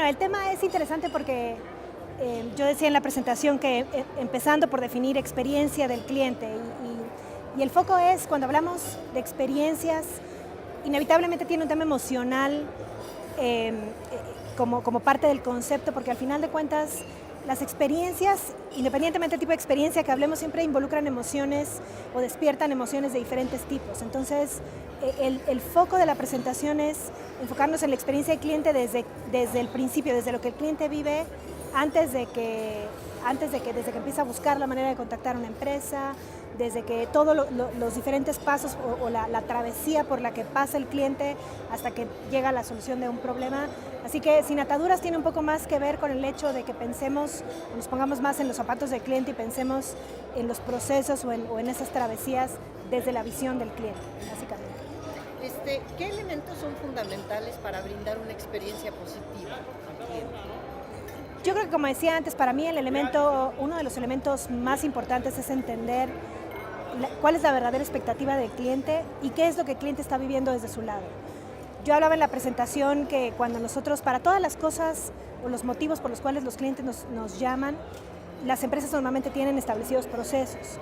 Bueno, el tema es interesante porque yo decía en la presentación que empezando por definir experiencia del cliente y el foco es, cuando hablamos de experiencias, inevitablemente tiene un tema emocional eh, como parte del concepto, porque al final de cuentas las experiencias, independientemente del tipo de experiencia que hablemos, siempre involucran emociones o despiertan emociones de diferentes tipos. Entonces, el foco de la presentación es enfocarnos en la experiencia del cliente desde el principio, desde lo que el cliente vive desde que empieza a buscar la manera de contactar a una empresa, desde que todos los diferentes pasos o la travesía por la que pasa el cliente hasta que llega a la solución de un problema. Así que Sin Ataduras tiene un poco más que ver con el hecho de que pensemos, nos pongamos más en los zapatos del cliente y pensemos en los procesos o en esas travesías desde la visión del cliente, básicamente. ¿Qué elementos son fundamentales para brindar una experiencia positiva al cliente? Yo creo que, como decía antes, para mí uno de los elementos más importantes es entender cuál es la verdadera expectativa del cliente y qué es lo que el cliente está viviendo desde su lado. Yo hablaba en la presentación que cuando nosotros, para todas las cosas o los motivos por los cuales los clientes nos llaman, las empresas normalmente tienen establecidos procesos.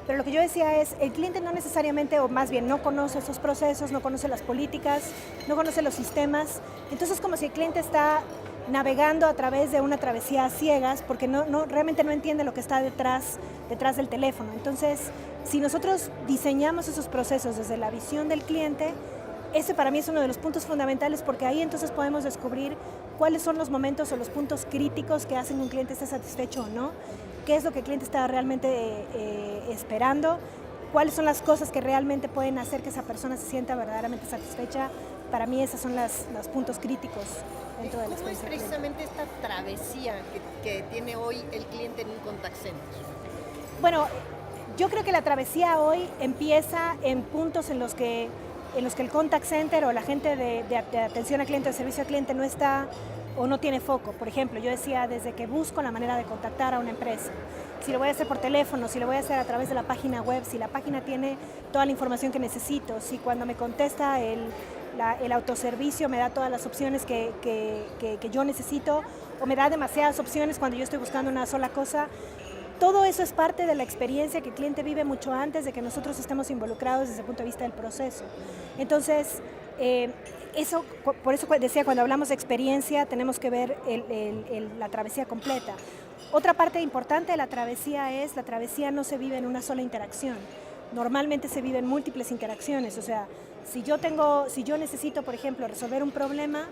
Pero lo que yo decía es, el cliente no necesariamente, o más bien no conoce esos procesos, no conoce las políticas, no conoce los sistemas. Entonces es como si el cliente está navegando a través de una travesía a ciegas porque realmente no entiende lo que está detrás del teléfono. Entonces, si nosotros diseñamos esos procesos desde la visión del cliente, ese para mí es uno de los puntos fundamentales, porque ahí entonces podemos descubrir cuáles son los momentos o los puntos críticos que hacen que un cliente esté satisfecho o no, qué es lo que el cliente está realmente esperando, cuáles son las cosas que realmente pueden hacer que esa persona se sienta verdaderamente satisfecha. Para mí esos son los puntos críticos dentro de la experiencia. ¿Cómo es precisamente esta travesía que tiene hoy el cliente en un contact center? Bueno, yo creo que la travesía hoy empieza en puntos en los que el contact center o la gente de atención al cliente, de servicio al cliente no está o no tiene foco. Por ejemplo, yo decía, desde que busco la manera de contactar a una empresa, si lo voy a hacer por teléfono, si lo voy a hacer a través de la página web, si la página tiene toda la información que necesito, si cuando me contesta el autoservicio me da todas las opciones que yo necesito, o me da demasiadas opciones cuando yo estoy buscando una sola cosa. Todo eso es parte de la experiencia que el cliente vive mucho antes de que nosotros estemos involucrados desde el punto de vista del proceso. Entonces, por eso decía, cuando hablamos de experiencia tenemos que ver la travesía completa. Otra parte importante de la travesía no se vive en una sola interacción. Normalmente se vive en múltiples interacciones. O sea, si yo necesito, por ejemplo, resolver un problema,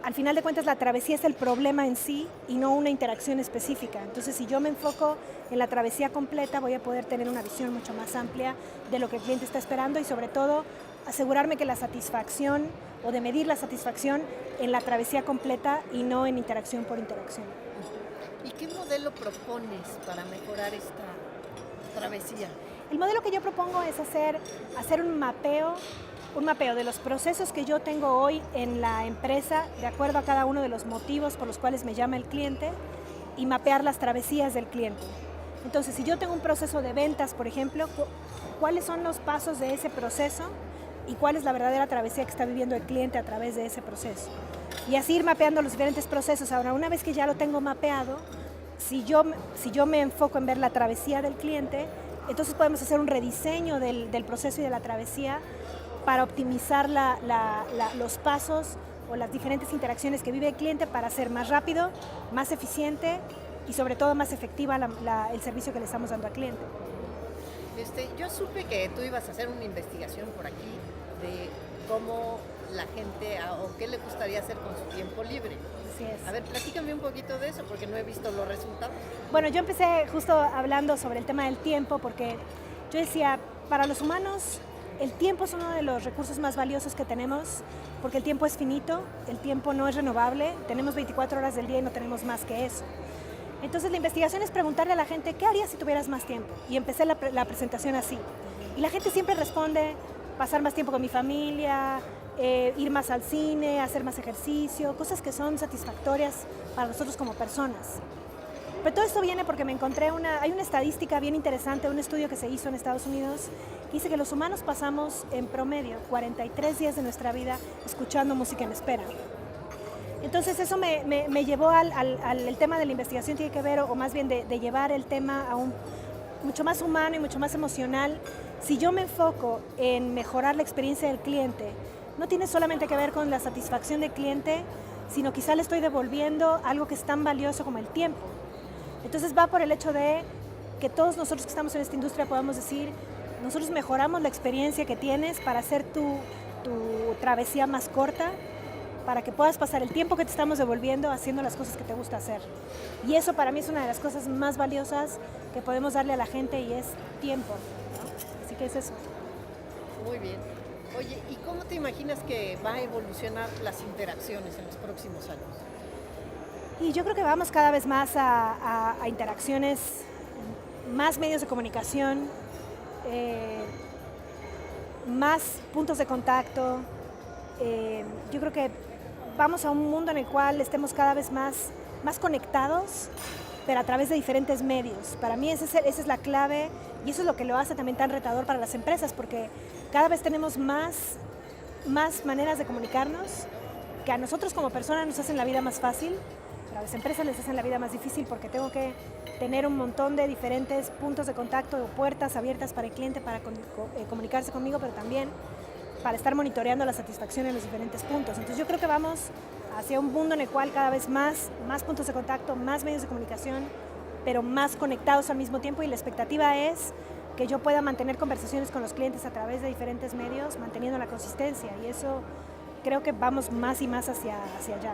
al final de cuentas la travesía es el problema en sí y no una interacción específica. Entonces, si yo me enfoco en la travesía completa, voy a poder tener una visión mucho más amplia de lo que el cliente está esperando y, sobre todo, asegurarme que la satisfacción o de medir la satisfacción en la travesía completa y no en interacción por interacción. ¿Y qué modelo propones para mejorar esta travesía? El modelo que yo propongo es hacer un mapeo de los procesos que yo tengo hoy en la empresa, de acuerdo a cada uno de los motivos por los cuales me llama el cliente, y mapear las travesías del cliente. Entonces, si yo tengo un proceso de ventas, por ejemplo, ¿cuáles son los pasos de ese proceso y cuál es la verdadera travesía que está viviendo el cliente a través de ese proceso? Y así ir mapeando los diferentes procesos. Ahora, una vez que ya lo tengo mapeado, si yo me enfoco en ver la travesía del cliente, entonces podemos hacer un rediseño del proceso y de la travesía para optimizar los pasos o las diferentes interacciones que vive el cliente para hacer más rápido, más eficiente y sobre todo más efectiva el servicio que le estamos dando al cliente. Yo supe que tú ibas a hacer una investigación por aquí de cómo la gente o qué le gustaría hacer con su tiempo libre. Así es. A ver, platícame un poquito de eso porque no he visto los resultados. Bueno, yo empecé justo hablando sobre el tema del tiempo porque yo decía, para los humanos el tiempo es uno de los recursos más valiosos que tenemos porque el tiempo es finito, el tiempo no es renovable, tenemos 24 horas del día y no tenemos más que eso. Entonces la investigación es preguntarle a la gente, ¿qué harías si tuvieras más tiempo? Y empecé la presentación así. Y la gente siempre responde, pasar más tiempo con mi familia, ir más al cine, hacer más ejercicio, cosas que son satisfactorias para nosotros como personas. Pero todo esto viene porque me encontré hay una estadística bien interesante, un estudio que se hizo en Estados Unidos, que dice que los humanos pasamos en promedio 43 días de nuestra vida escuchando música en espera. Entonces eso me llevó el tema de la investigación, tiene que ver, o más bien de llevar el tema a un mucho más humano y mucho más emocional. Si yo me enfoco en mejorar la experiencia del cliente, no tiene solamente que ver con la satisfacción del cliente, sino quizá le estoy devolviendo algo que es tan valioso como el tiempo. Entonces va por el hecho de que todos nosotros que estamos en esta industria podamos decir, nosotros mejoramos la experiencia que tienes para hacer tu travesía más corta, para que puedas pasar el tiempo que te estamos devolviendo haciendo las cosas que te gusta hacer. Y eso para mí es una de las cosas más valiosas que podemos darle a la gente y es tiempo, ¿no? Así que es eso. Muy bien. Oye, ¿y cómo te imaginas que va a evolucionar las interacciones en los próximos años? Y yo creo que vamos cada vez más a interacciones, más medios de comunicación, más puntos de contacto. Yo creo que vamos a un mundo en el cual estemos cada vez más conectados, pero a través de diferentes medios. Para mí esa es la clave y eso es lo que lo hace también tan retador para las empresas, porque cada vez tenemos más maneras de comunicarnos que a nosotros como personas nos hacen la vida más fácil, pero a las empresas les hacen la vida más difícil porque tengo que tener un montón de diferentes puntos de contacto o puertas abiertas para el cliente para comunicarse conmigo, pero también para estar monitoreando la satisfacción en los diferentes puntos. Entonces yo creo que vamos hacia un mundo en el cual cada vez más puntos de contacto, más medios de comunicación, pero más conectados al mismo tiempo, y la expectativa es que yo pueda mantener conversaciones con los clientes a través de diferentes medios, manteniendo la consistencia, y eso creo que vamos más y más hacia allá.